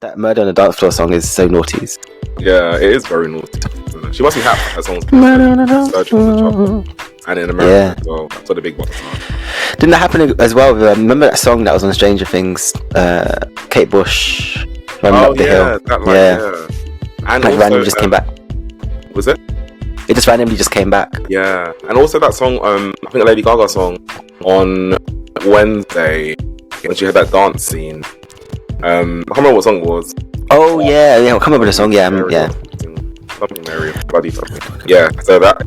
That Murder on the Dance Floor song is so naughty. Yeah, it is very naughty. She must be happy her songs and in America as well. That's what the big ones are. Didn't that happen as well? Remember that song that was on Stranger Things? Kate Bush running up the hill. And like also, randomly just came back. Was it? It just randomly just came back. Yeah, and also that song, I think a Lady Gaga song on Wednesday when she had that dance scene. I can't remember what song it was. Oh yeah, I can't remember the song. Yeah, Something Mary, bloody something. Yeah, so that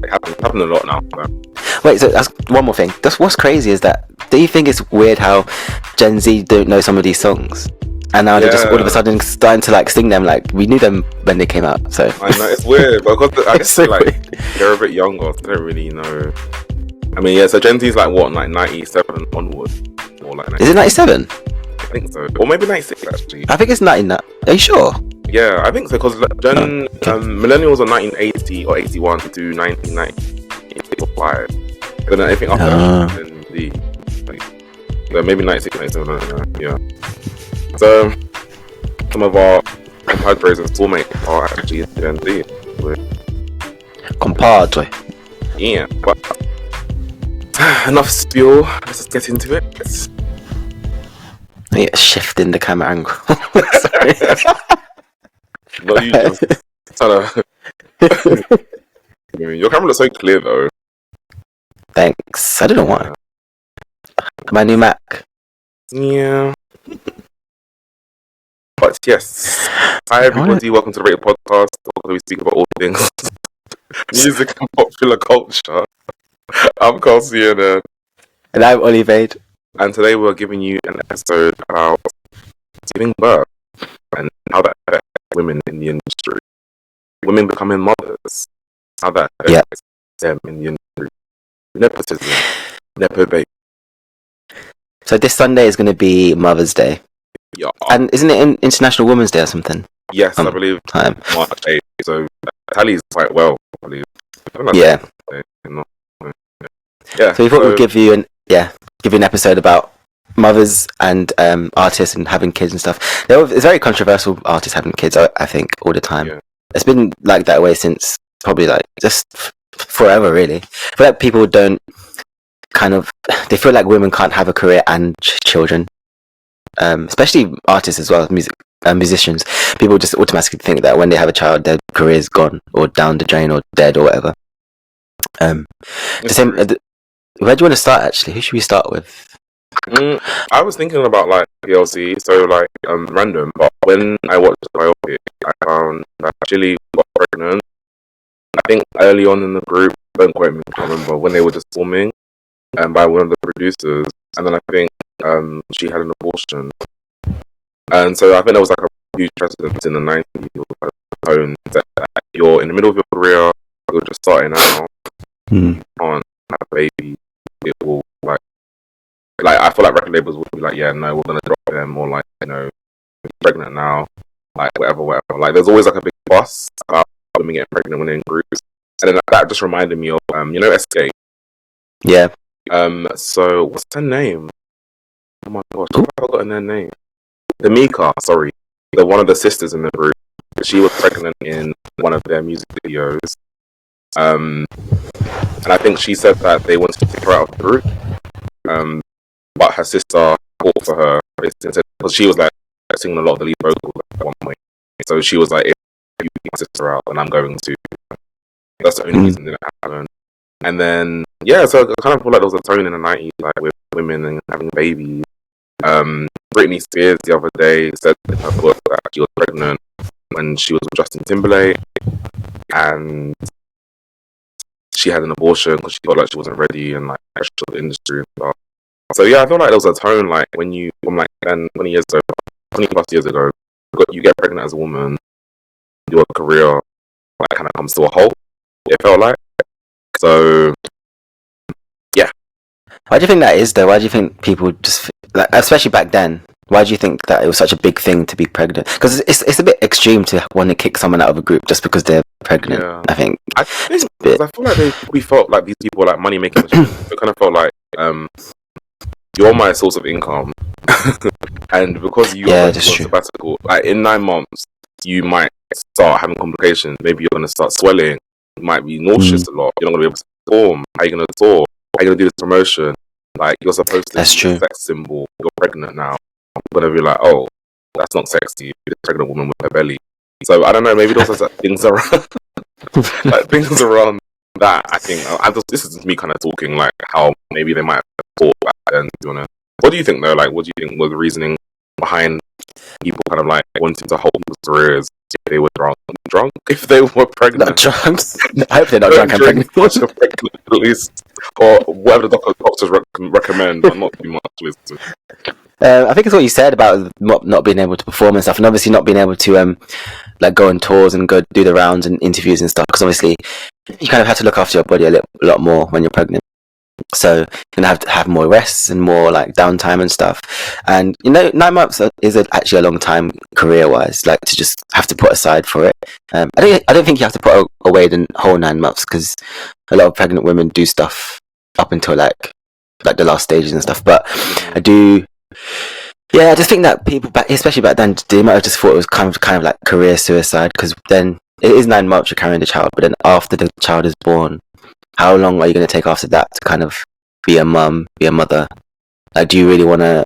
happened a lot now. Wait, so that's one more thing. That's what's crazy is that. Do you think it's weird how Gen Z don't know some of these songs, and now they're just all of a sudden starting to like sing them? Like we knew them when they came out. So I know it's weird, but because I guess so like they're a bit younger, so they don't really know. I mean, yeah. So Gen Z's like what, like 97 onwards, or like 97? Is it 97? I think so, or maybe 96 actually. I think it's 99. Are you sure? Yeah, I think so because millennials are 1980 or 81 to 1995. I don't know anything after that. Then so maybe 96, 97. I don't know. Yeah. So some of our compadres and soulmates are actually Gen Z. Compadre. Yeah, but enough spiel. Let's just get into it. Yeah, shifting the camera angle. No, you just your camera looks so clear though. Thanks. I don't know why. My new Mac. Yeah. But yes. Hi everybody, welcome to the Rated Podcast, where we speak about all things music and popular culture. I'm Carl Ciara. And I'm Olivade. And today we're giving you an episode about giving birth and how that affects women in the industry. Women becoming mothers. How that affects them in the industry. Nepotism. Nepobabies. So this Sunday is going to be Mother's Day. Yeah. And isn't it International Women's Day or something? Yes, I believe March 8th. So tallies quite well, I believe. Yeah. Yeah. So we thought we'd give you an episode about mothers and artists and having kids and stuff. It's very controversial, artists having kids, I think, all the time. Yeah. It's been like that way since probably like just forever, really. I feel like people don't they feel like women can't have a career and children. Especially artists as well, musicians. People just automatically think that when they have a child, their career is gone or down the drain or dead or whatever. Where do you want to start, actually? Who should we start with? I was thinking about like PLC, so like random, but when I watched the biopic, I found that Chili got pregnant. I think early on in the group, don't quote me, I can't remember, when they were just forming, by one of the producers, and then I think she had an abortion. And so I think there was like a huge precedent in the 90s, tone that you're in the middle of your career, you're just starting out, you can't have a baby, it will like I feel like record labels would be like, yeah, no, we're gonna drop them, or like, you know, you're pregnant now, like whatever. Like there's always like a big fuss about women getting pregnant when they're in groups, and then that just reminded me of Escape. Yeah. So what's her name? Oh my gosh, I've forgotten her name. Damika, sorry, one of the sisters in the group. She was pregnant in one of their music videos. And I think she said that they wanted to take her out of the group. But her sister fought for her because she was like singing a lot of the lead vocals at one point. So she was like, if you keep my sister out, then I'm going to. That's the only reason it didn't happen. And then, yeah, so I kind of feel like there was a tone in the 90s, like with women and having babies. Britney Spears the other day said in her book that she was pregnant when she was with Justin Timberlake. And she had an abortion because she felt like she wasn't ready and like extra the industry and stuff. So yeah, I feel like there was a tone like when you from like 10, 20 years ago, 20 plus years ago, you get pregnant as a woman, your career like kind of comes to a halt. It felt like. So yeah. Why do you think that is though? Why do you think people just like, especially back then? Why do you think that it was such a big thing to be pregnant? Because it's a bit extreme to want to kick someone out of a group just because they're pregnant. Yeah. I think I feel like we felt like these people were like money making machines. It kind of felt like you're my source of income, And because you are going to go on sabbatical, like in 9 months, you might start having complications. Maybe you're going to start swelling. You might be nauseous a lot. You're not going to be able to perform. How are you going to tour? How are you going to do this promotion? Like, you're supposed to be a sex symbol. You're pregnant now. You're going to be like, oh, that's not sexy. You're a pregnant woman with her belly. So, I don't know, maybe those are things around, like, things around that, I think. This is me kind of talking, like, how maybe they might have thought back then, to be honest. What do you think, though? Like, what do you think was the reasoning behind people kind of, like, wanting to hold people's careers if they were drunk? If they were pregnant? Not drunk. I hope they're not drunk and pregnant. At least. Or whatever the doctors recommend, but not too much. I think it's what you said about not being able to perform and stuff, and obviously not being able to like go on tours and go do the rounds and interviews and stuff, because obviously you kind of have to look after your body a lot more when you're pregnant. So you're gonna have to have more rests and more like downtime and stuff. And 9 months is actually a long time career-wise, like to just have to put aside for it. I don't think you have to put away the whole 9 months, because a lot of pregnant women do stuff up until like the last stages and stuff. But I just think that people especially back then, they might have just thought it was kind of like career suicide, because then it is 9 months you're carrying the child, but then after the child is born, how long are you going to take after that to kind of be a mum, be a mother? Like, do you really want to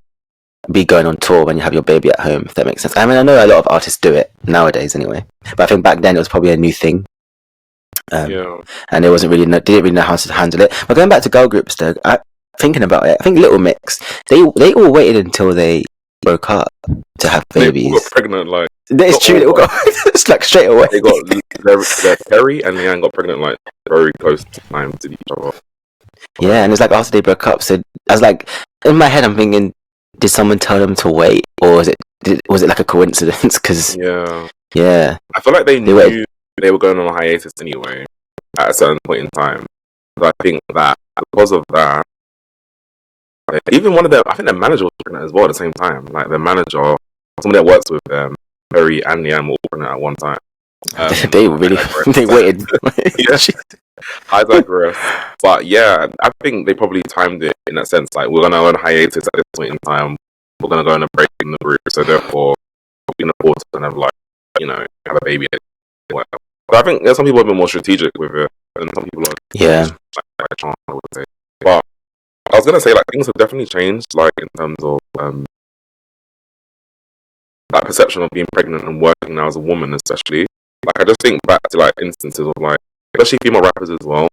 be going on tour when you have your baby at home, if that makes sense? I mean, I know a lot of artists do it nowadays anyway, but I think back then it was probably a new thing. And they didn't really know how to handle it. But going back to girl groups though, thinking about it, I think Little Mix, they all waited until they broke up to have babies. They got pregnant, like, it's true. It's like straight away. They got Terry and Leanne got pregnant like very close to time to each other. Yeah, and it's like after they broke up. So I was like, in my head, I'm thinking, did someone tell them to wait, or was it like a coincidence? Because yeah, I feel like they knew they were going on a hiatus anyway at a certain point in time. So I think that because of that, even one of them, I think their manager was pregnant as well at the same time. Like their manager, somebody that works with them, Perry and Leanne were all pregnant at one time. They really they waited. I digress. But yeah, I think they probably timed it in that sense. Like, we're gonna go on hiatus at this point in time. We're gonna go on a break in the group, so therefore we can afford to kind of like, have a baby. But I think there's some people have been more strategic with it, and some people are I would say. But I was gonna say, like, things have definitely changed, like in terms of that perception of being pregnant and working now as a woman, especially. Like, I just think back to like instances of like, especially female rappers as well.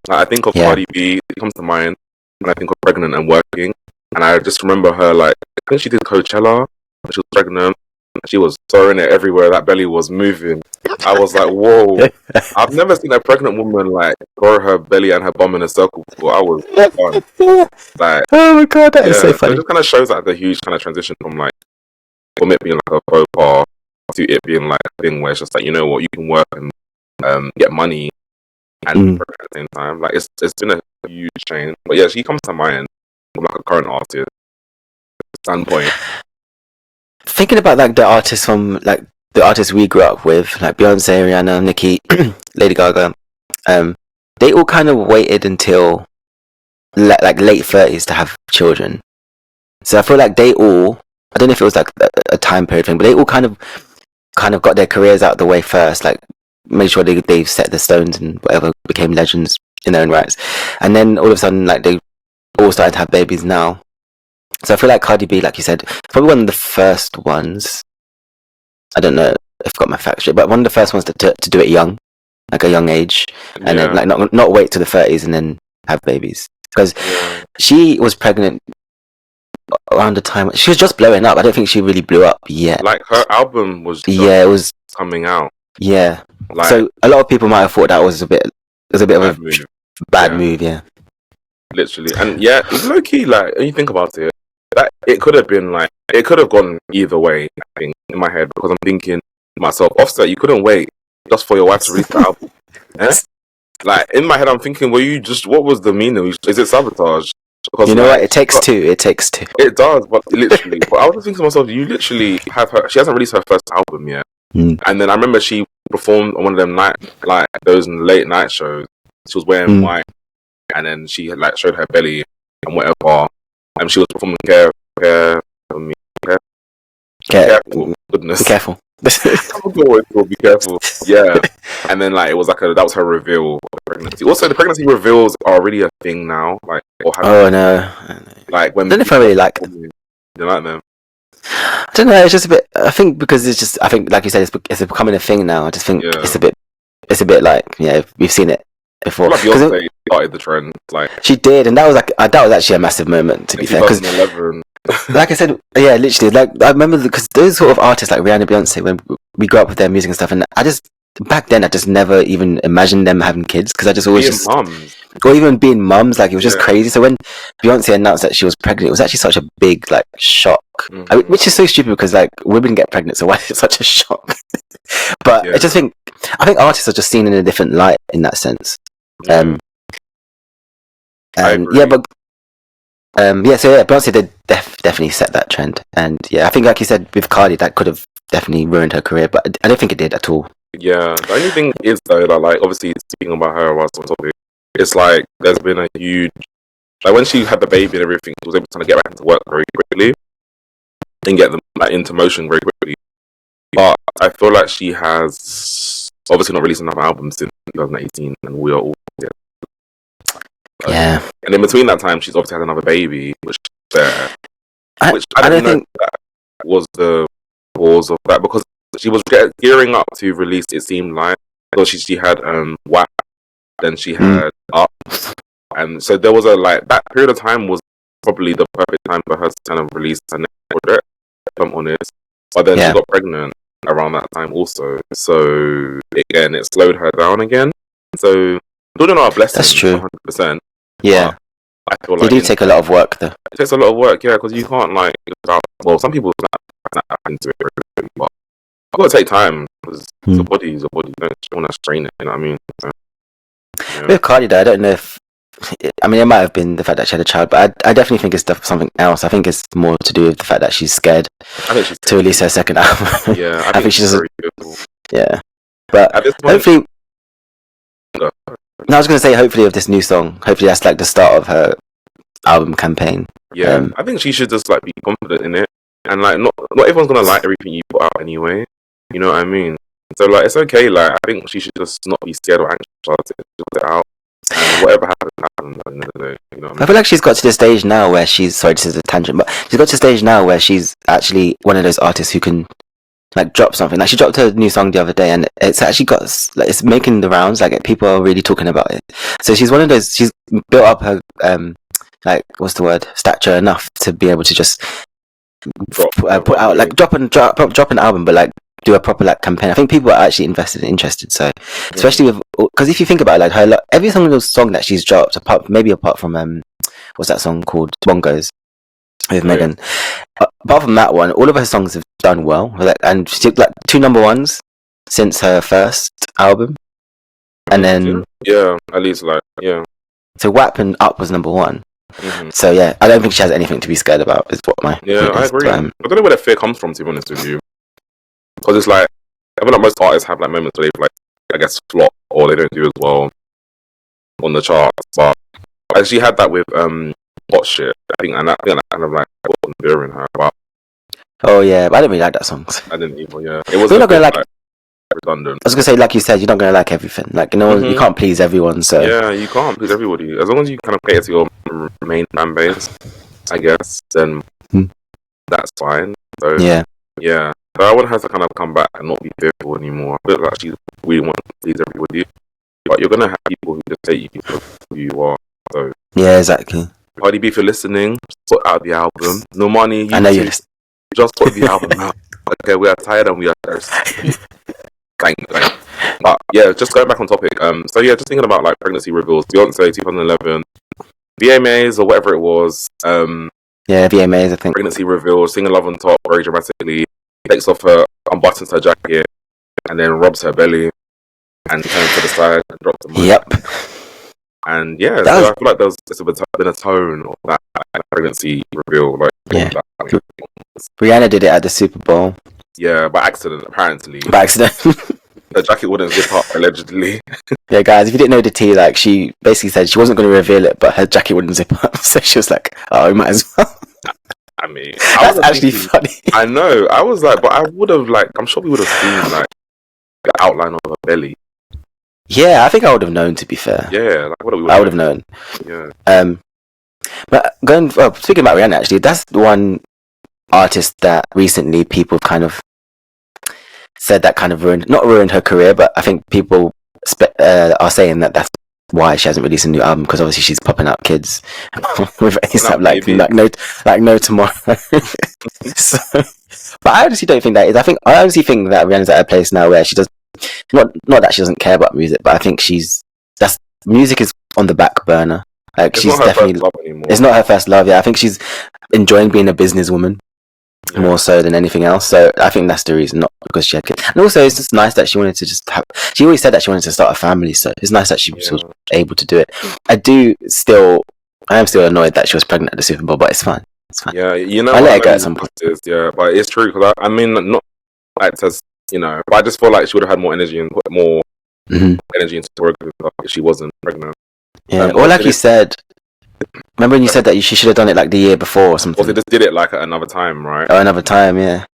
Like, I think of Cardi B, it comes to mind when I think of pregnant and working, and I just remember her, like, I think she did Coachella when she was pregnant. She was throwing it everywhere. That belly was moving. I was like, whoa! I've never seen a pregnant woman like throw her belly and her bum in a circle before. I was fun. Like, oh my god, that is so funny. So it just kind of shows like the huge kind of transition from like from it being like a faux pas to it being like a thing where it's just like, you know what, you can work and get money and work at the same time. Like, it's been a huge change. But yeah, she comes to mind from like a current artist standpoint. Thinking about like the artists from like the artists we grew up with, like Beyonce, Rihanna, Nicki, Lady Gaga, they all kind of waited until like late 30s to have children. So I feel like they all, I don't know if it was like a time period thing, but they all kind of got their careers out of the way first, like made sure they've set the stones and whatever, became legends in their own rights, and then all of a sudden like they all started to have babies now. So I feel like Cardi B, like you said, probably one of the first ones. I don't know if I've got my facts straight, but one of the first ones to do it young, like a young age, and then like not wait to the 30s and then have babies, because she was pregnant around the time she was just blowing up. I don't think she really blew up yet. Like, her album was it was coming out. Yeah, like, so a lot of people might have thought that was a bit of a bad move. Yeah, literally, and it's low key. Like, when you think about it, that it could have been like, it could have gone either way. I think in my head, because I'm thinking to myself, Offset, you couldn't wait just for your wife to release the album. Like, in my head, I'm thinking, what was the meaning? Is it sabotage? Because, you know what? It takes two. It takes two. It does, but literally. But I was thinking to myself, you literally have her. She hasn't released her first album yet. And then I remember she performed on one of them those late night shows. She was wearing white, and then she like showed her belly and whatever. And she was performing Care prepare for me. Be careful. Goodness. Be careful. Be careful. Yeah. And then like it was like that was her reveal of the pregnancy. Also, the pregnancy reveals are really a thing now. Like, No. Like when I don't know if I really like them. You don't like them? I don't know. It's just a bit. I think because it's just. I think like you said, it's becoming a thing now. I just think it's a bit. It's a bit like we've seen it before. Like Beyonce started the trend. Like she did, and that was actually a massive moment. To be fair, because like I said, yeah, literally, like I remember because those sort of artists like Rihanna, Beyonce, when we grew up with their music and stuff, and back then I just never even imagined them having kids because I just always mums. Or even being mums, like it was just crazy. So when Beyonce announced that she was pregnant, it was actually such a big like shock, which is so stupid because like women get pregnant, so why is it such a shock? But I think artists are just seen in a different light in that sense. So Beyonce did definitely set that trend, and I think like you said with Cardi, that could have definitely ruined her career, but I don't think it did at all. Yeah, the only thing is though that like obviously speaking about her whilst on topic, it's like there's been a huge like when she had the baby and everything, she was able to kind of get back into work very quickly and get them like, into motion very quickly. But I feel like she has obviously not released another album since 2018, and we are all and in between that time, she's obviously had another baby, which I don't think that was the cause of that because she was gearing up to release. It seemed like so she had WAP, then she had Up, and so there was that period of time was probably the perfect time for her to kind of release her next project. If I'm honest, but then she got pregnant around that time also, so again it slowed her down again. So children are a blessing. That's true. 100%. Yeah, I feel like they do take a lot of work though. It takes a lot of work, because you can't some people snap into it, but I've got to take time because the body is a body. You don't want to strain it. You know what I mean? So, with Cardi, though, I don't know if. I mean, it might have been the fact that she had a child, but I definitely think it's something else. I think it's more to do with the fact that she's scared to release her second album. Yeah, I think she's very beautiful. Yeah, but at this point, hopefully. I was going to say, hopefully, of this new song, hopefully that's like the start of her album campaign. Yeah, I think she should just be confident in it, and not everyone's gonna like everything you put out anyway. You know what I mean? So it's okay. I think she should just not be scared or anxious about it. Just put it out, and whatever happens. You know what I mean? I feel like she's got to the stage now where she's. Sorry, this is a tangent, but she's got to the stage now where she's actually one of those artists who can. Drop something. She dropped a new song the other day, and it's actually got it's making the rounds. People are really talking about it. So she's one of those. She's built up her what's the word? Stature enough to be able to just put out drop an album, but do a proper campaign. I think people are actually interested. So especially with because if you think about it, her every single song that she's dropped, apart from what's that song called? Bongos. With Megan. Apart from that one, all of her songs have done well, and she took 2 number ones since her first album, and then at least So WAP and Up was number 1. Mm-hmm. So I don't think she has anything to be scared about. Is what my I agree. I don't know where the fear comes from, to be honest with you, because it's I feel like most artists have moments where they I guess flop or they don't do as well on the charts, but she had that with hot shit. I think and that kind of put fear in her. But but I didn't really like that song. I didn't even. Yeah, it was. You're not gonna redundant. I was gonna say, like you said, you're not gonna like everything. You can't please everyone. So you can't please everybody. As long as you kind of cater to your main fan base, I guess, then that's fine. So yeah. So I want her to kind of come back and not be fearful anymore. I feel like she really wants to please everybody, but you're gonna have people who just take you for who you are. So exactly. Cardib, if you're listening, put out the album. No money. I know you're listening. Just put the album out. Okay, we are tired and we are thirsty. Thank. But just going back on topic. Just thinking about pregnancy reveals. Beyonce 2011, VMAs or whatever it was. VMAs. I think pregnancy reveals. Singing "Love on Top" very dramatically. Takes off unbuttons her jacket, and then rubs her belly, and turns to the side and drops the mic. Yep. And I feel like there's been a tone of that pregnancy reveal. Rihanna did it at the Super Bowl. Yeah, by accident, apparently. By accident. The jacket wouldn't zip up, allegedly. Yeah, guys, if you didn't know the tea, she basically said she wasn't going to reveal it, but her jacket wouldn't zip up. So she was like, oh, we might as well. I mean, That's actually funny. I know. I was like, but I would have like. I'm sure we would have seen like the outline of her belly. Yeah, I think I would have known. To be fair, Yeah, like I would have known. Yeah. But speaking about Rihanna, actually, that's the one artist that recently people kind of said that kind of not ruined her career, but I think people are saying that that's why she hasn't released a new album, because obviously she's popping up kids with ASAP like no tomorrow. So, but I honestly don't think that is. I honestly think that Rihanna's at a place now where she does not that she doesn't care about music, but I think that's music is on the back burner. Like it's she's not her definitely first love anymore. It's not her first love. Yeah, I think she's enjoying being a businesswoman. Yeah. More so than anything else. So I think that's the reason, not because she had kids. And also, it's just nice that she wanted to just have. She always said that she wanted to start a family, so it's nice that she was able to do it. I am still annoyed that she was pregnant at the Super Bowl, but it's fine. It's fine. Yeah, you know, I let it go at some point. Yeah, but it's true because I mean, not like to, you know, but I just feel like she would have had more energy and put more energy into work if she wasn't pregnant. Yeah, or like you said. Remember when you said that she should have done it like the year before or something? Or they just did it like at another time, right? Oh, another time, yeah.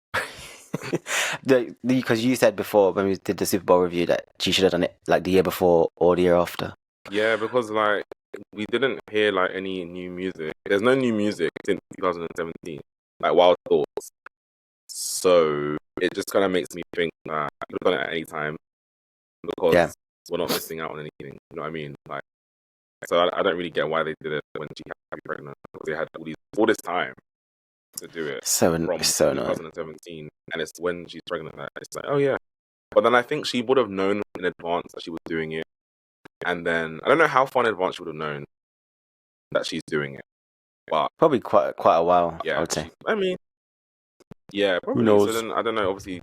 Because you said before when we did the Super Bowl review that she should have done it like the year before or the year after. Yeah, because like we didn't hear like any new music. There's no new music since 2017, like Wild Thoughts. So it just kind of makes me think that you could have done it at any time because we're not missing out on anything. You know what I mean? Like. So I don't really get why they did it when she had to be pregnant. Because they had all this time to do it. From 2017, and it's when she's pregnant that it's like, oh yeah. But then I think she would have known in advance that she was doing it, and then I don't know how far in advance she would have known that she's doing it. But probably quite a while. Yeah, I would say. I mean, yeah, probably. Who knows? So then I don't know. Obviously,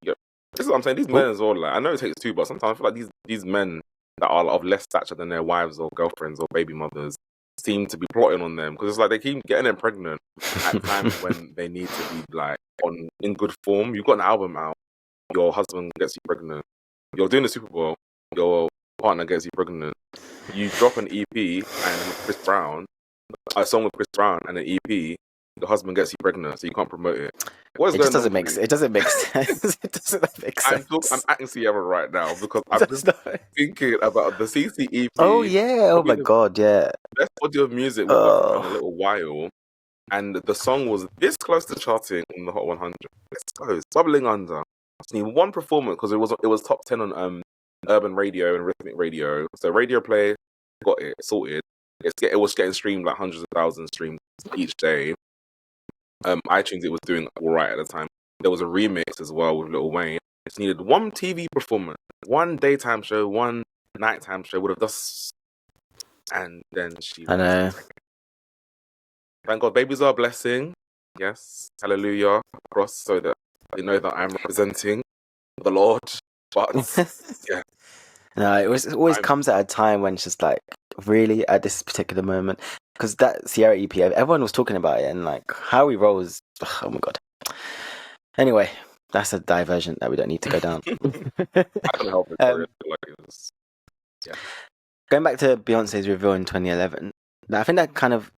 this is what I'm saying. These men as well. Like I know it takes two, but sometimes I feel like these men that are of less stature than their wives or girlfriends or baby mothers seem to be plotting on them because it's like they keep getting them pregnant at times when they need to be like in good form. You've got an album out, your husband gets you pregnant. You're doing the Super Bowl, your partner gets you pregnant. You drop an EP and with Chris Brown, a song with Chris Brown and an EP. Your husband gets you pregnant, so you can't promote it. It just doesn't make sense. It doesn't make sense. It doesn't make sense. I'm acting Ciara right now because I'm just thinking about the CCEP. Oh yeah! Oh my god! Yeah. Best body of music we've got in a little while, and the song was this close to charting on the Hot 100. This close, bubbling under. I just need one performance because it was top 10 on urban radio and rhythmic radio. So radio play got it sorted. It was getting streamed like hundreds of thousands streams each day. iTunes, it was doing all right at the time. There was a remix as well with Lil Wayne. Just needed one TV performance, one daytime show, one nighttime show. Would have just, and then she. I know. Thank God, babies are a blessing. Yes, hallelujah, cross, so that they know that I'm representing the Lord. But yeah, no, it always comes at a time when it's just like really at this particular moment. Because that Ciara EP, everyone was talking about it, and like how he rolls. Oh my god. Anyway, that's a diversion that we don't need to go down. I can help it. Yeah. Going back to Beyonce's reveal in 2011, I think that kind of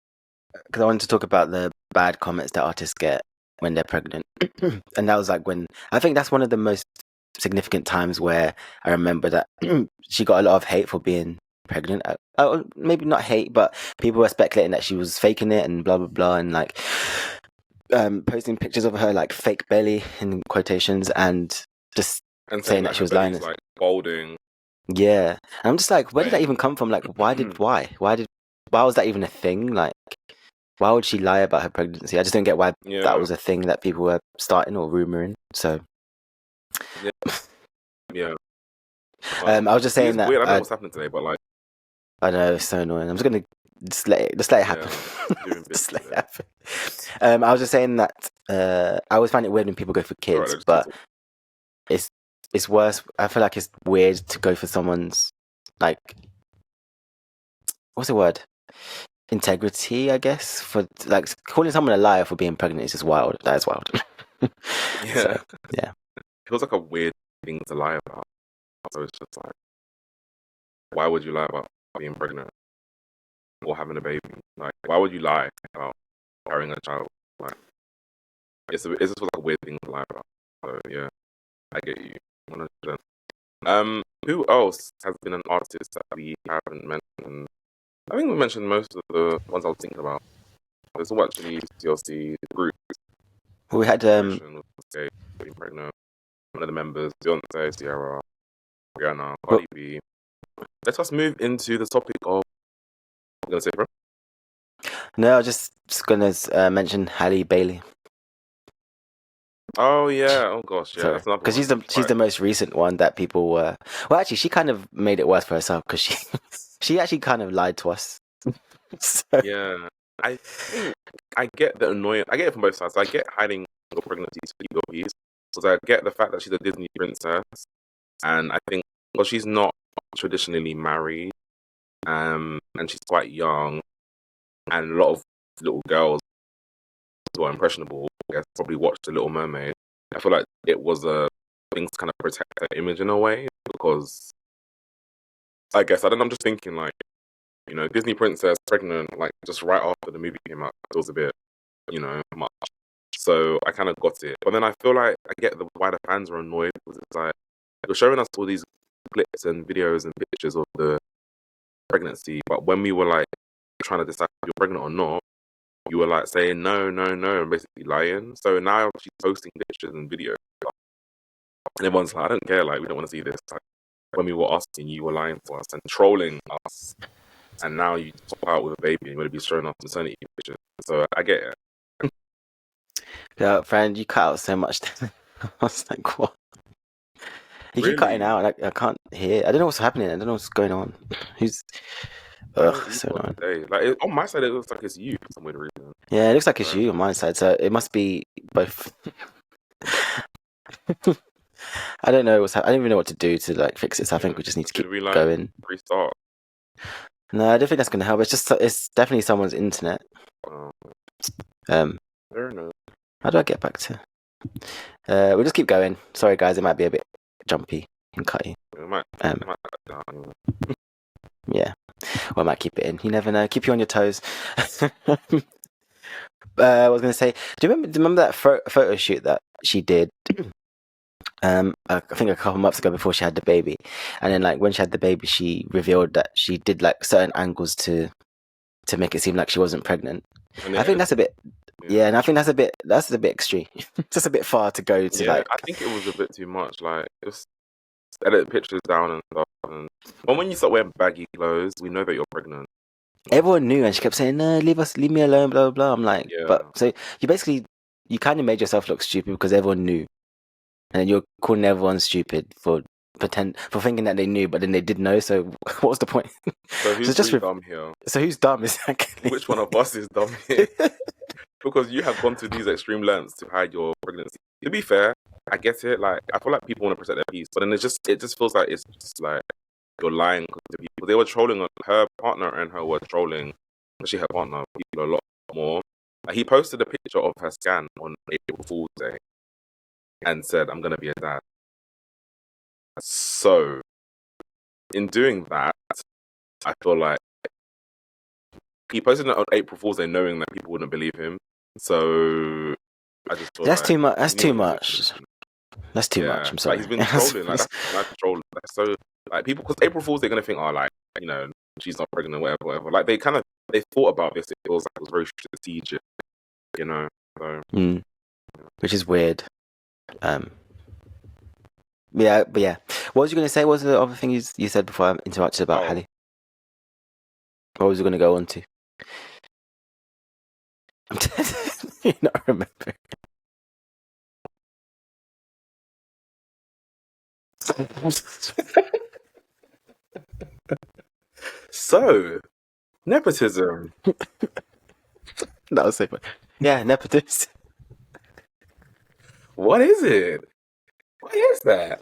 because I wanted to talk about the bad comments that artists get when they're pregnant, and that was like when I think that's one of the most significant times where I remember that she got a lot of hate for being pregnant. Maybe not hate, but people were speculating that she was faking it and blah blah blah, and like posting pictures of her like fake belly in quotations and just saying that she was lying, like balding. Yeah, and I'm just like, where did that even come from? Like, why was that even a thing? Like, why would she lie about her pregnancy? I just don't get why that was a thing that people were starting or rumoring. So yeah. I was just saying that. Weird. I don't know what's happening today, but like, I know it's so annoying. I'm just gonna let it happen. Just let it happen. I was just saying that I always find it weird when people go for kids, but it's worse. I feel like it's weird to go for someone's like what's the word? Integrity, I guess. For like calling someone a liar for being pregnant is just wild. That is wild. Yeah. So, yeah. It feels like a weird thing to lie about. So it's just like, why would you lie about being pregnant or having a baby? Like, why would you lie about carrying a child? like it's just like a weird thing to lie about. So yeah, I get you 100%. Who else has been an artist that we haven't mentioned? I think we mentioned most of the ones I was thinking about. There's all actually TLC group. We had being pregnant. One of the members, Beyonce, Ciara, Rihanna, well, cardib. Let us move into the topic of. I'm gonna say, bro. no, I was just gonna mention Halle Bailey. Oh yeah. Oh gosh. Yeah. Sorry, That's another because one. she's the most recent one that people were. Well, actually, she kind of made it worse for herself because she she actually kind of lied to us. So, Yeah. I think I get the annoying. I get it from both sides. I get hiding your pregnancy to keep your peace. So I get the fact that she's a Disney princess, and I think well, she's not traditionally married, and she's quite young, and a lot of little girls who are impressionable, I guess, probably watched The Little Mermaid. I feel like it was a thing to kind of protect her image in a way because I guess I don't know. I'm just thinking like, you know, Disney princess pregnant like just right after the movie came out. It was a bit, you know, much. So I kind of got it, but then I feel like I get why the fans are annoyed because it's like you're showing us all these clips and videos and pictures of the pregnancy, but when we were like trying to decide if you're pregnant or not, you were like saying no, no, no, and basically lying. So now she's posting pictures and videos, and everyone's like, I don't care, like we don't want to see this. Like when we were asking, you were lying to us and trolling us, and now you pop out with a baby and you're going to be showing us maternity pictures. So I get it. yeah, friend, you cut out so much. I was like, what? You keep cutting Really? out, and I can't hear. I don't know what's happening. I don't know what's going on. Who's? Ugh, so annoying. Like on my side, it looks like it's you for some weird reason. Yeah, it looks like it's you on my side, so it must be both. I don't know I don't even know what to do to like fix it. So I think we just need to keep going. Restart? No, I don't think that's going to help. It's definitely someone's internet. Fair enough. How do I get back to? We'll just keep going. Sorry, guys, it might be a bit jumpy and cutty. It might cut down. Yeah, or I might keep it in. You never know. Keep you on your toes. I was going to say, do you remember that photo shoot that she did? I think a couple months ago before she had the baby, and then like when she had the baby, she revealed that she did like certain angles to make it seem like she wasn't pregnant. I think that's a bit. Yeah, and I think that's a bit extreme. Just a bit far to go to like. I think it was a bit too much. Like just edit pictures down and stuff. But when you start wearing baggy clothes, we know that you're pregnant. Everyone knew, and she kept saying, "No, leave me alone." Blah blah blah. I'm like, but so you kind of made yourself look stupid because everyone knew, and then you're calling everyone stupid for thinking that they knew, but then they did know. So what was the point? So who's just dumb here? So who's dumb exactly? Which one of us is dumb here? Because you have gone to these extreme lengths to hide your pregnancy. To be fair, I get it. Like I feel like people want to protect their peace, but then it just feels like it's just like you're lying to people. They were trolling her partner, and her were trolling, especially her partner, people a lot more. Like, he posted a picture of her scan on April Fool's Day and said, "I'm gonna be a dad." So, in doing that, I feel like he posted it on April Fool's Day, knowing that people wouldn't believe him. So, I just feel that's like too much. That's too much. That's too much. I'm sorry. Like, he's been trolling. Like that's trolling. So, like people, because April Fools, they're gonna think, oh, like you know, she's not pregnant, whatever. Like they thought about this. It feels like it was very strategic, you know. So, which is weird. Yeah, but yeah. What was you going to say? What was the other thing you said before I interrupted about Halle? What was you going to go on to? You not remember. So, nepotism. That was so funny. Yeah, nepotism. What is it? What is that?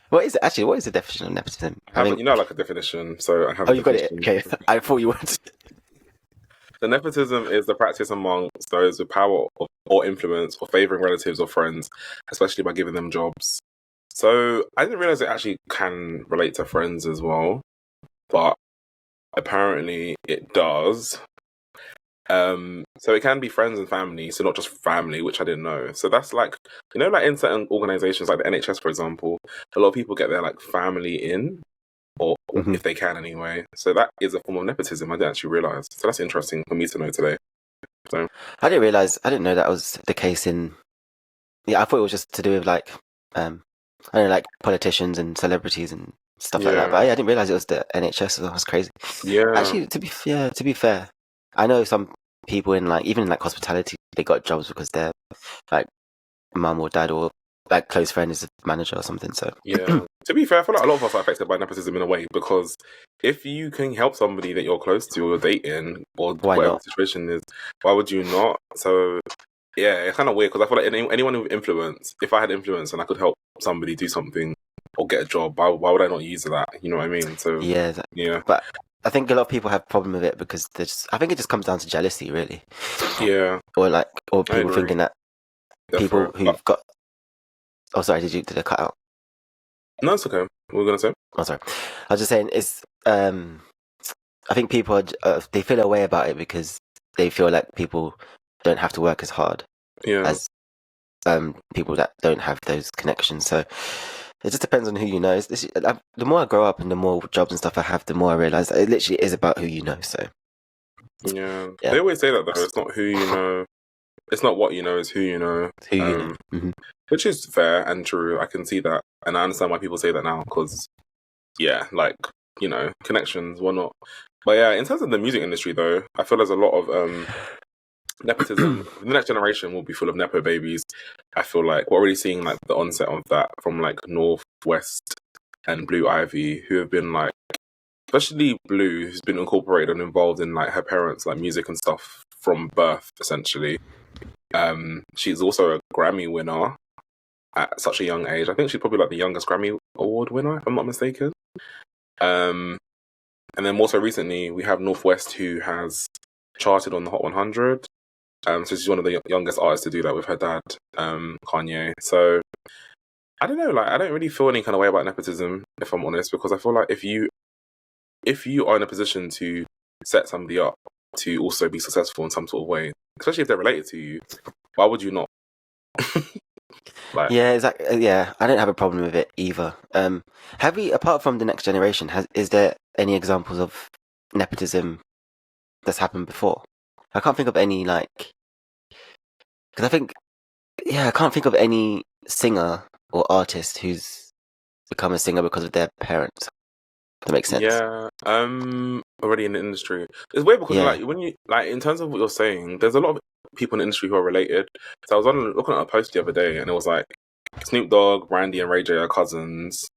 What is it actually? What is the definition of nepotism? You know, like a definition. So I have. Oh, you got it. Okay, I thought you would. The nepotism is the practice amongst those with power or influence or favouring relatives or friends, especially by giving them jobs. So I didn't realise it actually can relate to friends as well. But apparently it does. So it can be friends and family, so not just family, which I didn't know. So that's like, like in certain organizations like the NHS, for example, a lot of people get their like family in, or if they can anyway. So that is a form of nepotism. I didn't actually realize. So that's interesting for me to know today. So I didn't know that was the case in. Yeah, I thought it was just to do with like, I don't know, like politicians and celebrities and stuff like that. But I didn't realize it was the NHS. So that was crazy. Yeah. Actually, to be fair, I know some people in like even in like hospitality, they got jobs because their like mum or dad or like close friend is a manager or something. So yeah. To be fair, I feel like a lot of us are affected by nepotism in a way, because if you can help somebody that you're close to or you're dating or why whatever not? the situation is, why would you not? So yeah, it's kind of weird, because I feel like anyone with influence, if I had influence and I could help somebody do something or get a job, why would I not use that? You know what I mean? So Yeah, yeah. But I think a lot of people have a problem with it because I think it just comes down to jealousy, really. Yeah. Or people thinking that people who've got. Oh, sorry. Did I cut out? No, it's okay. What were we gonna say? Oh, sorry. I was just saying it's. I think people they feel a way about it because they feel like people don't have to work as hard as people that don't have those connections. So it just depends on who you know. The more I grow up and the more jobs and stuff I have, the more I realize that it literally is about who you know. So yeah. They always say that though. It's not who you know. It's not what you know. It's who you know. Who you know. Mm-hmm. Which is fair and true. I can see that, and I understand why people say that now. Because like connections, whatnot. But yeah, in terms of the music industry, though, I feel there's a lot of nepotism. The next generation will be full of nepo babies. I feel like we're already seeing like the onset of that from like Northwest and Blue Ivy, who have been like, especially Blue, who's been incorporated and involved in like her parents' like music and stuff from birth, essentially. She's also a Grammy winner at such a young age. I think she's probably like the youngest Grammy Award winner, if I'm not mistaken. And then more so recently, we have Northwest, who has charted on the Hot 100. So she's one of the youngest artists to do that with her dad, Kanye. So I don't know, like I don't really feel any kind of way about nepotism, if I'm honest, because I feel like if you are in a position to set somebody up to also be successful in some sort of way, especially if they're related to you, why would you not? Yeah, exactly. Yeah, I don't have a problem with it either. Have we, apart from the next generation, is there any examples of nepotism that's happened before? I can't think of any because I can't think of any singer or artist who's become a singer because of their parents. That makes sense. Yeah, already in the industry. It's weird because like when you like in terms of what you're saying, there's a lot of people in the industry who are related. So I was looking at a post the other day, and it was like Snoop Dogg, Randy, and Ray J are cousins.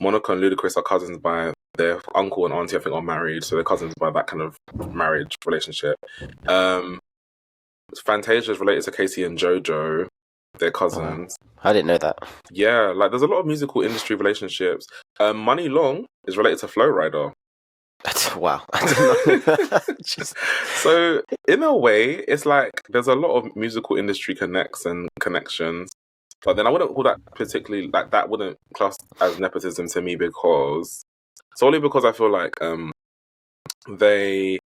Monica and Ludacris are cousins by their uncle and auntie, I think, are married, so they're cousins by that kind of marriage relationship. Fantasia is related to Casey and JoJo. They're cousins. I didn't know that. Yeah, like there's a lot of musical industry relationships. Money Long is related to Flo Rida. Wow. I didn't know. So in a way, it's like there's a lot of musical industry connects and connections. But then I wouldn't call that particularly, like that wouldn't class as nepotism to me, solely because I feel like they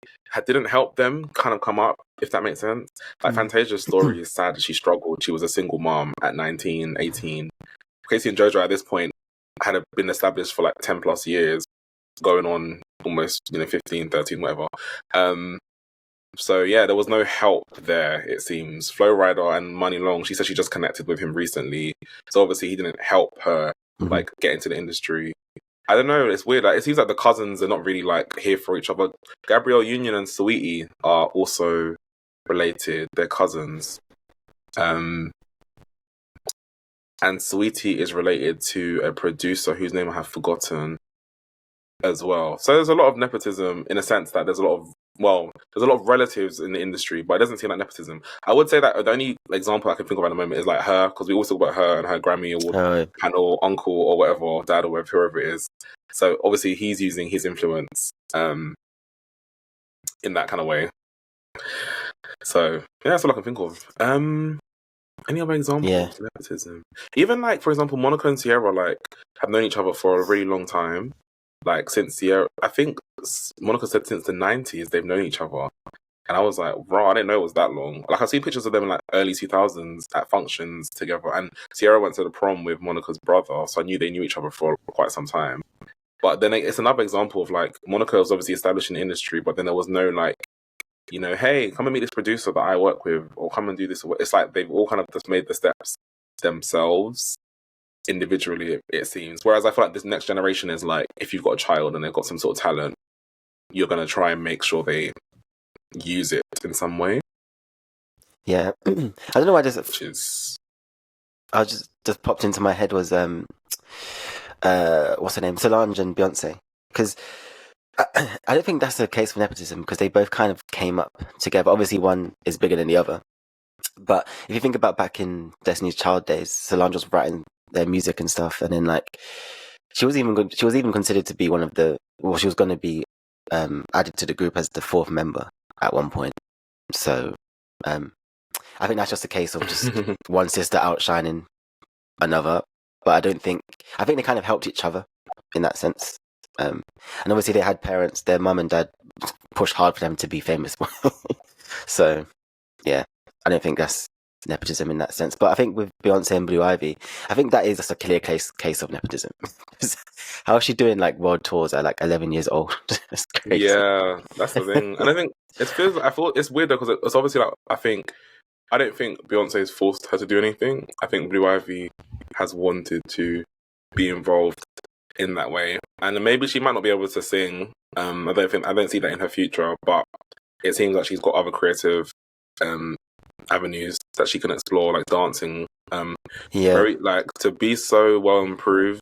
didn't help them kind of come up, if that makes sense. Like Fantasia's story is sad. She struggled. She was a single mom at 19, 18. Casey and JoJo at this point had been established for like 10 plus years, going on almost 15, 13, whatever. So yeah, there was no help there, it seems. Flo Rida and Money Long, she said she just connected with him recently. So obviously he didn't help her like get into the industry. I don't know, it's weird. Like, it seems like the cousins are not really like here for each other. Gabrielle Union and Saweetie are also related. They're cousins. And Saweetie is related to a producer whose name I have forgotten as well. So there's a lot of nepotism in a sense that there's a lot of relatives in the industry, but it doesn't seem like nepotism. I would say that the only example I can think of at the moment is like her, because we always talk about her and her Grammy Award panel, uncle or whatever, or dad or whatever, whoever it is. So obviously he's using his influence in that kind of way. So yeah, that's all I can think of. Any other examples of nepotism? Even like, for example, Monica and Ciara like have known each other for a really long time. like since Ciara, I think Monica said since the 90s they've known each other. And I was like, bro, I didn't know it was that long. Like, I see pictures of them in like early 2000s at functions together. And Ciara went to the prom with Monica's brother, so I knew they knew each other for quite some time. But then it's another example of like, Monica was obviously established in the industry, but then there was no like, you know, hey, come and meet this producer that I work with, or come and do this. It's like they've all kind of just made the steps themselves individually, it seems. Whereas I feel like this next generation is like, if you've got a child and they've got some sort of talent, you're going to try and make sure they use it in some way. Yeah. I don't know why this... Which is... I just popped into my head was, what's her name? Solange and Beyonce. Because I don't think that's the case for nepotism, because they both kind of came up together. Obviously, one is bigger than the other. But if you think about back in Destiny's Child days, Solange was writing their music and stuff, and then like she was even considered to be one of the... Well, she was going to be added to the group as the fourth member at one point. So I think that's just a case of just one sister outshining another. But I think they kind of helped each other in that sense. And obviously they had parents, their mum and dad pushed hard for them to be famous. So yeah, I don't think that's nepotism in that sense. But I think with Beyonce and Blue Ivy, I think that is just a clear case of nepotism. How is she doing like world tours at like 11 years old? That's crazy. Yeah, that's the thing. And I think I thought it's weird though, because it's obviously like, I don't think Beyonce's forced her to do anything. I think Blue Ivy has wanted to be involved in that way. And maybe she might not be able to sing. I don't see that in her future, but it seems like she's got other creative avenues that she can explore, like dancing. Very, like, to be so well improved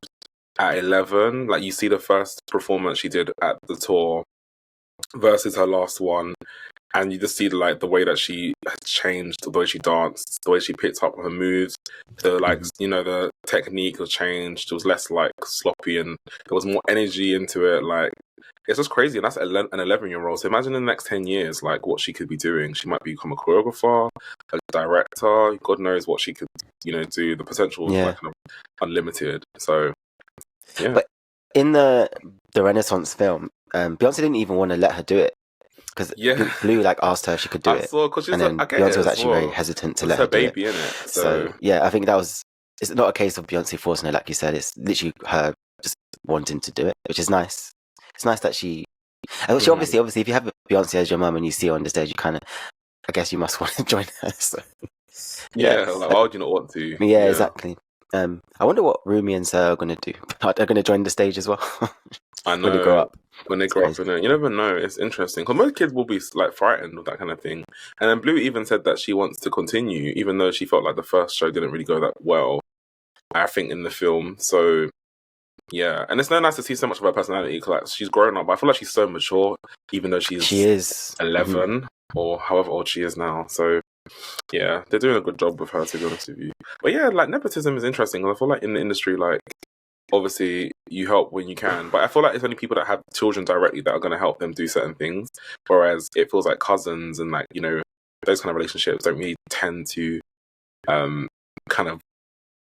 at 11, like you see the first performance she did at the tour versus her last one, and you just see the way that she has changed, the way she danced, the way she picked up her moves, the technique was changed. It was less like sloppy, and there was more energy into it. Like, it's just crazy, and that's an 11-year-old. So imagine in the next 10 years, like what she could be doing. She might become a choreographer, a director. God knows what she could, do. The potential is like kind of unlimited. So yeah. But in the Renaissance film, Beyonce didn't even want to let her do it, because Blue like asked her if she could do it, and then Beyonce was actually very hesitant to let her do it. Baby, innit? So yeah, I think it's not a case of Beyonce forcing her, like you said. It's literally her just wanting to do it, which is nice. It's nice that she obviously, if you have Beyonce as your mum and you see her on the stage, you kind of, I guess you must want to join her. So, like, why would you not want to? Yeah, exactly. I wonder what Rumi and Sir are going to do. Are they going to join the stage as well? I know. When they grow up, you never know. It's interesting, because most kids will be like frightened of that kind of thing. And then Blue even said that she wants to continue, even though she felt like the first show didn't really go that well, I think, in the film. So yeah, and it's no nice to see so much of her personality, because like, she's grown up, but I feel like she's so mature, even though she is 11 or however old she is now. So yeah, they're doing a good job with her, to be honest with you. But yeah, like, nepotism is interesting, because I feel like in the industry, like, obviously you help when you can, but I feel like it's only people that have children directly that are going to help them do certain things, whereas it feels like cousins and like, those kind of relationships don't really tend to kind of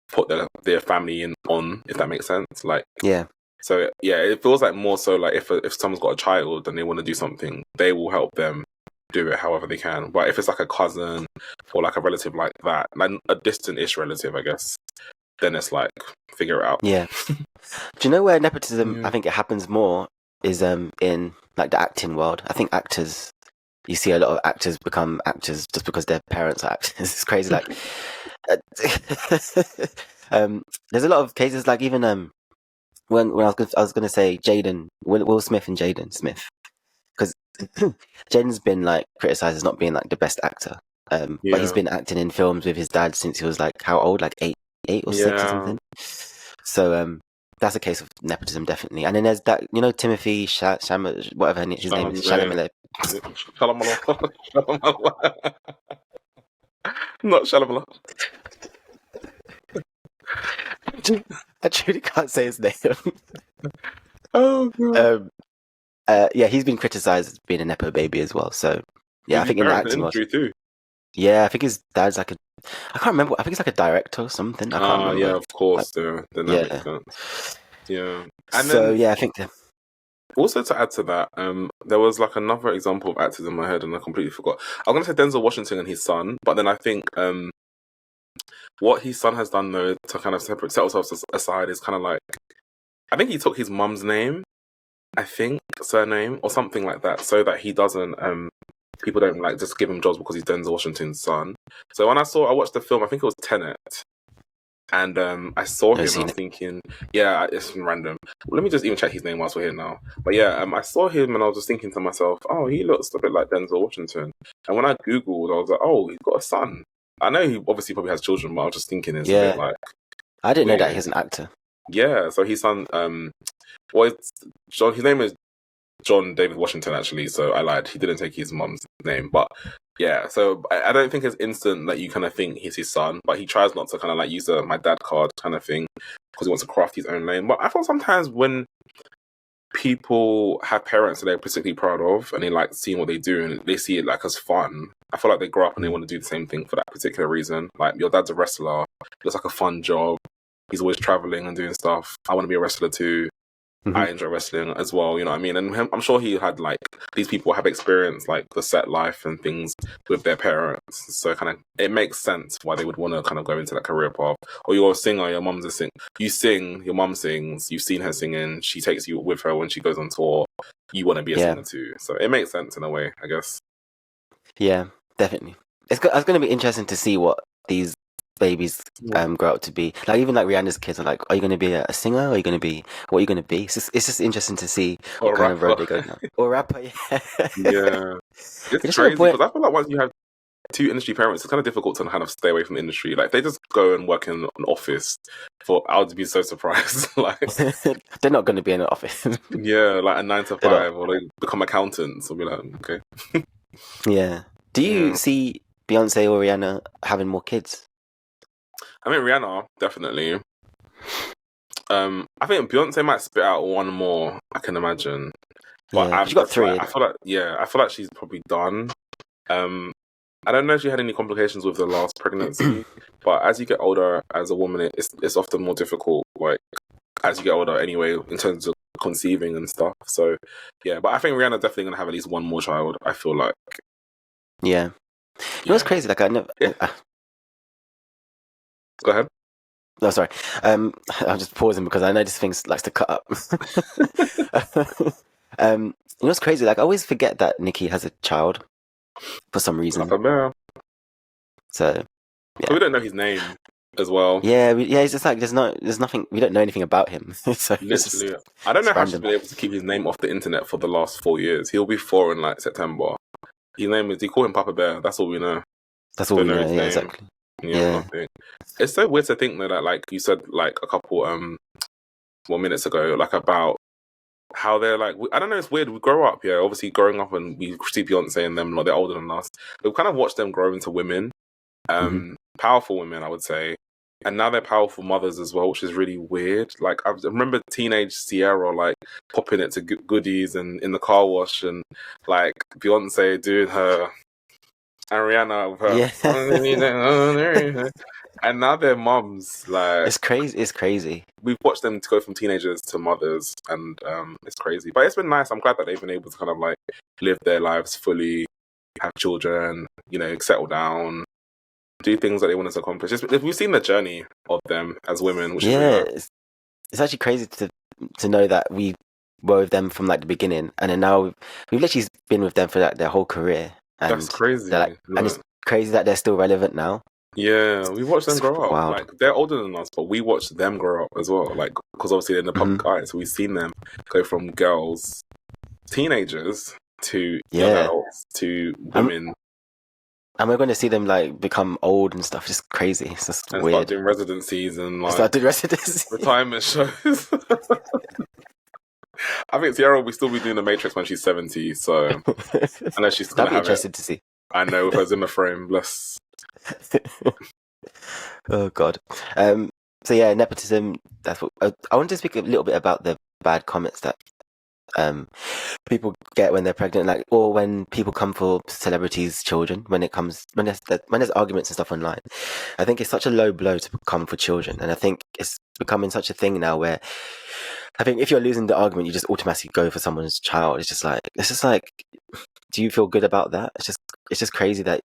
put their family on, if that makes sense. Like, yeah. So yeah, it feels like more so like if someone's got a child and they want to do something, they will help them do it however they can. But if it's like a cousin or like a relative like that, like a distant-ish relative, I guess, then it's like, figure it out. Yeah. Do you know where nepotism, I think it happens more, is in like the acting world. I think actors, you see a lot of actors become actors just because their parents are actors. It's crazy. Like, there's a lot of cases, like even when I was gonna say Jaden, Will Smith and Jaden Smith, because Jaden's been like criticized as not being like the best actor, but he's been acting in films with his dad since he was like, how old, like eight or 6 or something. So that's a case of nepotism, definitely. And then there's that, Timothy whatever his name is, Chalamet. Not Chalamet. I truly can't say his name. Oh god. Yeah, he's been criticized as being a nepo baby as well. So yeah, I think in the acting world too. Yeah, I think his dad's like I can't remember. I think he's like a director or something. I can't remember. Yeah, of course. Then that makes sense. Yeah. And so then, yeah, I think Also, to add to that, there was like another example of actors in my head, and I completely forgot. I'm gonna say Denzel Washington and his son, but then I think what his son has done though to kind of set himself aside is kind of like, I think he took his mum's name, I think surname or something like that, so that he doesn't people don't like just give him jobs because he's Denzel Washington's son. So when I watched the film, I think it was Tenet. And I saw him and I was thinking, yeah, it's random. Let me just even check his name whilst we're here now. But yeah, I saw him and I was just thinking to myself, oh, he looks a bit like Denzel Washington. And when I Googled, I was like, oh, he's got a son. I know he obviously probably has children, but I was just thinking it's a bit like... I didn't know that he's an actor. Yeah, so his son, his name is John David Washington, actually, so I lied. He didn't take his mum's name, but yeah, so I don't think it's instant that you kind of think he's his son, but he tries not to kind of like use the my dad card kind of thing because he wants to craft his own name. But I feel sometimes when people have parents that they're particularly proud of and they like seeing what they do and they see it like as fun, I feel like they grow up and they want to do the same thing for that particular reason. Like, your dad's a wrestler, it looks like a fun job, he's always traveling and doing stuff. I want to be a wrestler too. I enjoy wrestling as well, you know what I mean? And I'm sure he had like, these people have experienced like the set life and things with their parents. So kind of, it makes sense why they would want to kind of go into that career path. Or you're a singer, your mum's a singer. You sing, your mum sings, you've seen her singing, she takes you with her when she goes on tour. You want to be a singer too. So it makes sense in a way, I guess. Yeah, definitely. It's going to be interesting to see what these babies grow up to be. Like, even like Rihanna's kids are like, are you going to be a singer? Or are you going to be, what are you going to be? It's just interesting to see what kind of road they go down. Or rapper, yeah. It's crazy because I feel like once you have two industry parents, it's kind of difficult to kind of stay away from the industry. Like, they just go and work in an office. I would be so surprised. Like, they're not going to be in an office. Like a 9 to 5, or they become accountants. I'll be like, okay. Yeah. Do you see Beyonce or Rihanna having more kids? I mean, Rihanna, definitely. I think Beyonce might spit out one more, I can imagine. But she's got 3. I feel like she's probably done. I don't know if she had any complications with the last pregnancy, but as you get older as a woman, it's often more difficult, like, as you get older anyway, in terms of conceiving and stuff. So, yeah, but I think Rihanna's definitely going to have at least one more child, I feel like. Yeah. You know what's crazy? Like, I never... Go ahead. No, sorry. I'm just pausing because I know this thing likes to cut up. You know what's crazy? Like, I always forget that Nicki has a child for some reason. So, yeah. We don't know his name as well. Yeah, it's just like there's nothing. We don't know anything about him. So literally, I don't know how she's been able to keep his name off the internet for the last 4 years. He'll be 4 in like September. His name is. They call him Papa Bear. That's all we know. That's all we know. Yeah, exactly. Nothing. It's so weird to think that, like you said, like a couple minutes ago, like about how they're like, I don't know, it's weird. We grow up, obviously growing up, and we see Beyonce and them, like, they're older than us. We've kind of watched them grow into women, powerful women, I would say, and now they're powerful mothers as well, which is really weird. Like, I remember teenage Ciara like popping it to goodies and in the car wash, and like Beyonce doing her. And Rihanna with her. And now they're mums. Like, it's crazy. We've watched them to go from teenagers to mothers, and it's crazy. But it's been nice. I'm glad that they've been able to kind of like live their lives fully, have children, settle down, do things that they want to accomplish. We've seen the journey of them as women, which is really nice. It's actually crazy to know that we were with them from like the beginning, and then now we've literally been with them for like their whole career. And that's crazy. And it's crazy that they're still relevant now. Yeah, we watched them grow up. Wild. Like, they're older than us, but we watched them grow up as well. Like, because obviously they're in the public eye, so we've seen them go from girls, teenagers, to young adults, to women. And we're going to see them like become old and stuff. It's crazy. It's just weird. Start doing residencies and like retirement shows. I think Ciara will still be doing the Matrix when she's 70, so I know she's going to have interested to see. I know, with her Zimmer frame, bless. Oh God. So yeah, nepotism. That's what I want to speak a little bit about the bad comments that people get when they're pregnant, like, or when people come for celebrities' children. When there's arguments and stuff online, I think it's such a low blow to come for children, and I think it's becoming such a thing now where I think if you're losing the argument, you just automatically go for someone's child. It's just like, do you feel good about that? It's just crazy that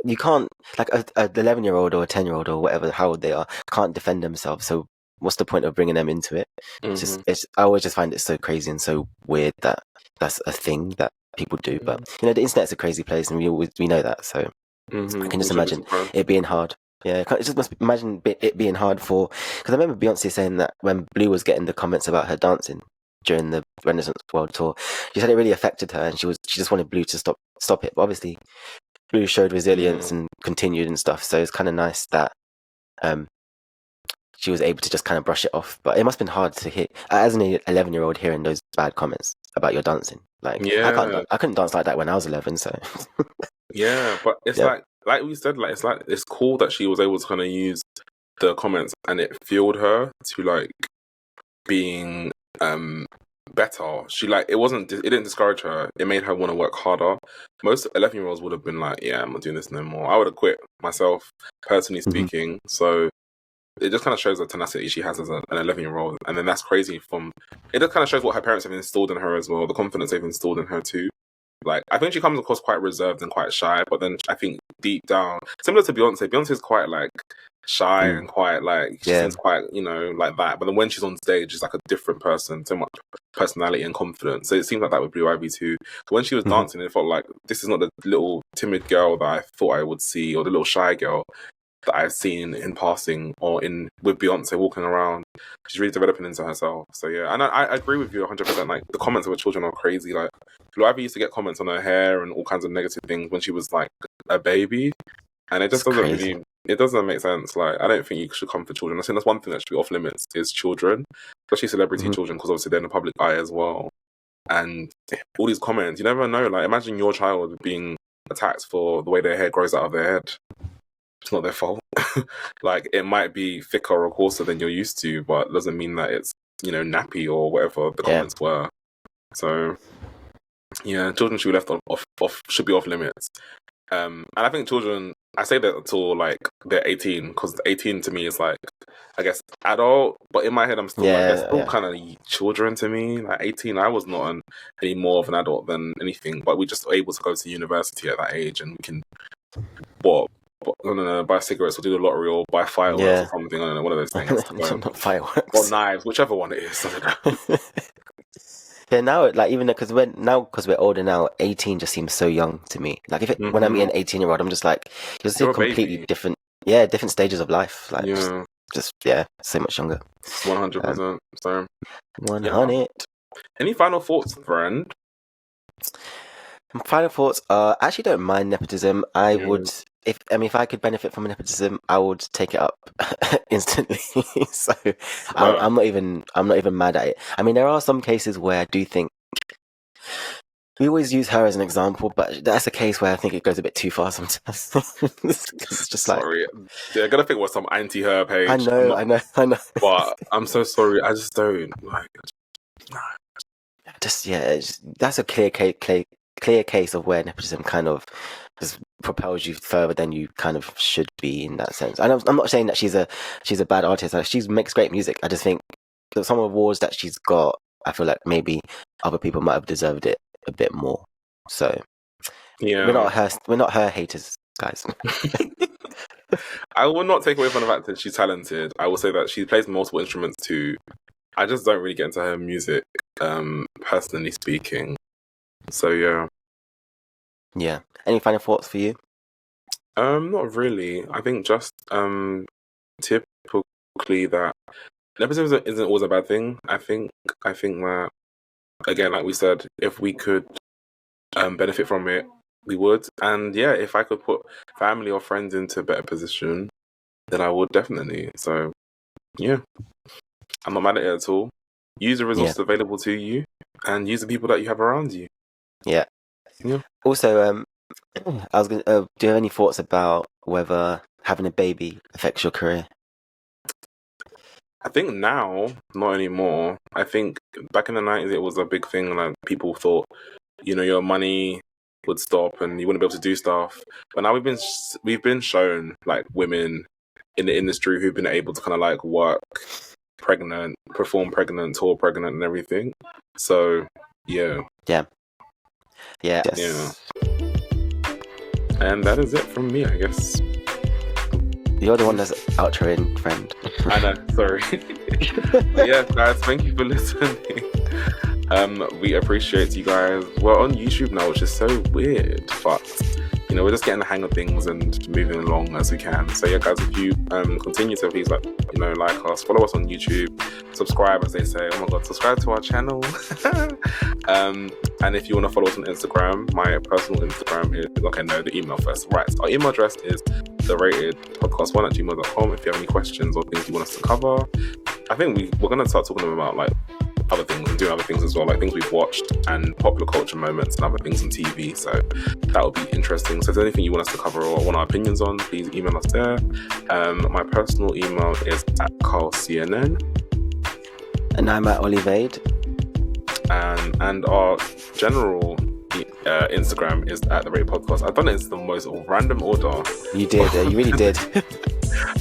you can't, like, a 11-year-old or a 10-year-old or whatever, how old they are, can't defend themselves. So what's the point of bringing them into it? I always just find it so crazy and so weird that that's a thing that people do. But the internet's a crazy place, and we know that. So I can just imagine it being hard. Yeah, it just must imagine it being hard for, because I remember Beyonce saying that when Blue was getting the comments about her dancing during the Renaissance World Tour, she said it really affected her, and she just wanted Blue to stop it. But obviously, Blue showed resilience and continued and stuff. So it's kind of nice that she was able to just kind of brush it off. But it must have been hard to hear as an 11-year-old hearing those bad comments about your dancing. Like, I couldn't dance like that when I was 11. So yeah, but it's like we said, like it's cool that she was able to kind of use the comments, and it fueled her to like being better. She like it didn't discourage her. It made her want to work harder. Most 11-year-olds would have been like, yeah, I'm not doing this no more. I would have quit myself, personally speaking. So it just kind of shows the tenacity she has as an 11-year-old, and then that's crazy. It just kind of shows what her parents have installed in her as well, the confidence they've installed in her too. Like, I think she comes across quite reserved and quite shy, but then I think deep down, similar to Beyonce's quite like shy and quite like, she seems quite, like that. But then when she's on stage, she's like a different person, so much personality and confidence. So it seems like that with Blue Ivy too. But when she was dancing, it felt like this is not the little timid girl that I thought I would see, or the little shy girl that I've seen in passing or with Beyonce walking around. She's really developing into herself. So yeah, and I agree with you 100%. Like, the comments of her children are crazy. Like, Blue Ivy used to get comments on her hair and all kinds of negative things when she was like a baby, and it just doesn't make sense. Like, I don't think you should come for children. I think that's one thing that should be off limits is children, especially celebrity children, because obviously they're in the public eye as well. And all these comments, you never know. Like, imagine your child being attacked for the way their hair grows out of their head. It's not their fault. Like, it might be thicker or coarser than you're used to, but it doesn't mean that it's, nappy or whatever the comments were. So yeah, children should be left should be off limits. And I think children, I say that until like they're 18, because 18 to me is like, I guess, adult, but in my head I'm still they're still kind of children to me. Like 18, I was not any more of an adult than anything, but we're just able to go to university at that age, and we can buy cigarettes or do the lottery or buy fireworks or something. I don't know, one of those things. Not fireworks. Or knives, whichever one it is. I don't know. Yeah, now, like, even because we're older now, 18 just seems so young to me. Like, when I meet an 18-year-old, I'm just like, you're still completely different. Yeah, different stages of life. Like, just so much younger. 100%. So 100. Yeah. Any final thoughts, friend? Final thoughts are, I actually don't mind nepotism. I would, if I could benefit from nepotism, I would take it up instantly. So I'm not even mad at it. I mean, there are some cases where I do think we always use her as an example, but that's a case where I think it goes a bit too far sometimes. It's just sorry. I gotta think what some anti-her page. I know. But I'm so sorry. I just don't like. That's a clear case of where nepotism kind of just propels you further than you kind of should be in that sense. And I'm not saying that she's a bad artist. Like, she makes great music. I just think that some awards that she's got, I feel like maybe other people might have deserved it a bit more. So yeah, we're not her haters, guys. I will not take away from the fact that she's talented. I will say that she plays multiple instruments too. I just don't really get into her music, personally speaking. So yeah. Any final thoughts for you? Not really. I think just typically that nepotism isn't always a bad thing. I think that, again, like we said, if we could benefit from it, we would. And yeah, if I could put family or friends into a better position, then I would definitely. So yeah, I'm not mad at it at all. Use the resources available to you, and use the people that you have around you. Yeah. Also, I was going. Do you have any thoughts about whether having a baby affects your career? I think now, not anymore. I think back in the 90s, it was a big thing. Like, people thought, your money would stop and you wouldn't be able to do stuff. But now we've been shown, like, women in the industry who've been able to kind of like work pregnant, perform pregnant, tour pregnant, and everything. So yeah. And that is it from me, I guess. You're the one that's outroing, friend. I know, sorry. But yeah, guys, thank you for listening. We appreciate you guys. We're on YouTube now, which is so weird, but you know, we're just getting the hang of things and moving along as we can. So yeah, guys, if you continue to please like us, follow us on YouTube, subscribe, as they say. Oh my god, subscribe to our channel. And if you want to follow us on Instagram, my personal Instagram is the email first. Right, our email address is theratedpodcast1@gmail.com. If you have any questions or things you want us to cover, I think we're gonna start talking about like other things and doing other things as well, like things we've watched and popular culture moments and other things on TV. So that would be interesting. So if there's anything you want us to cover or want our opinions on, please email us there. My personal email is @carlcnn. And I'm at Olivade. And our general Instagram is @theratedpodcast. I've done it in the most random order. You did, you really did.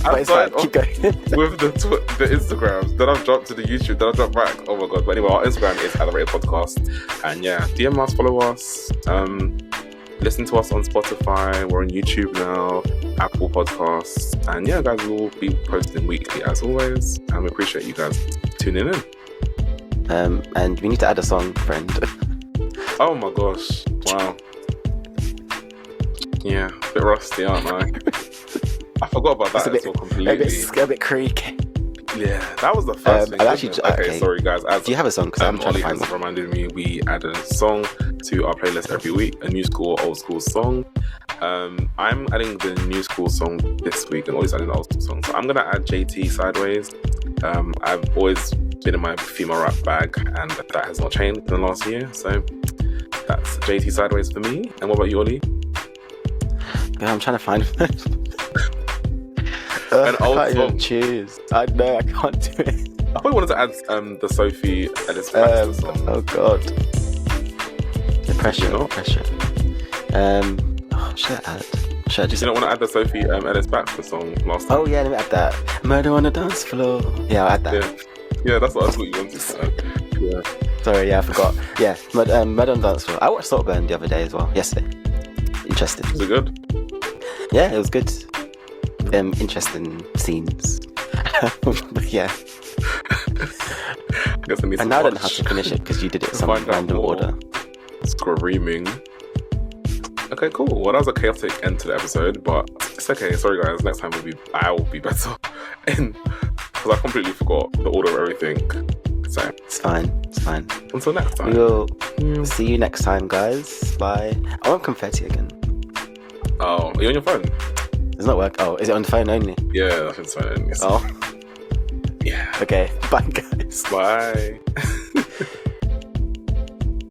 But it's fine, keep going. With the Instagrams, then I've jumped to the YouTube, then I've jumped back. Oh my god. But anyway, our Instagram is @theratedpodcast. And yeah, DM us, follow us, listen to us on Spotify. We're on YouTube now, Apple Podcasts. And yeah, guys, we will be posting weekly as always. And we appreciate you guys tuning in. And we need to add a song, friend. Oh my gosh. Wow. Yeah, a bit rusty, aren't I? I forgot about that as well completely. A bit creaky. Yeah, that was the first thing. Okay, sorry guys. Do you have a song? Because I'm trying to find one. Reminded me, we add a song to our playlist every week, a new school or old school song. I'm adding the new school song this week and always adding the old school song. So I'm going to add JT Sideways. I've always been in my female rap bag and that has not changed in the last year. So that's JT Sideways for me. And what about you, Ollie? Yeah, I'm trying to find an old I can't song. Even choose. I know, I can't do it. I probably wanted to add the Sophie Ellis Baxter song. Oh god. The pressure. Should I add? Should I just... You don't want to add the Sophie Ellis Baxter song last time? Oh yeah, let me add that. Murder on the dance floor. Yeah, I'll add that. Yeah, that's what I thought you wanted to add. Yeah. Sorry, yeah, I forgot. Yeah, Murder on the dance floor. I watched Saltburn the other day as well, yesterday. Interesting. Was it good? Yeah, it was good. Interesting scenes. But yeah. And now I don't know how to finish it because you did it in some random order. Screaming. Okay, cool. Well, that was a chaotic end to the episode, but it's okay. Sorry, guys. Next time I will be better. Because I completely forgot the order of everything. So it's fine. Until next time. We will see you next time, guys. Bye. I want confetti again. Oh, are you on your phone? Does not work. Oh, is it on the phone only? Yeah, that's on the phone only. Oh. Yeah. Okay. Bye, guys. Bye.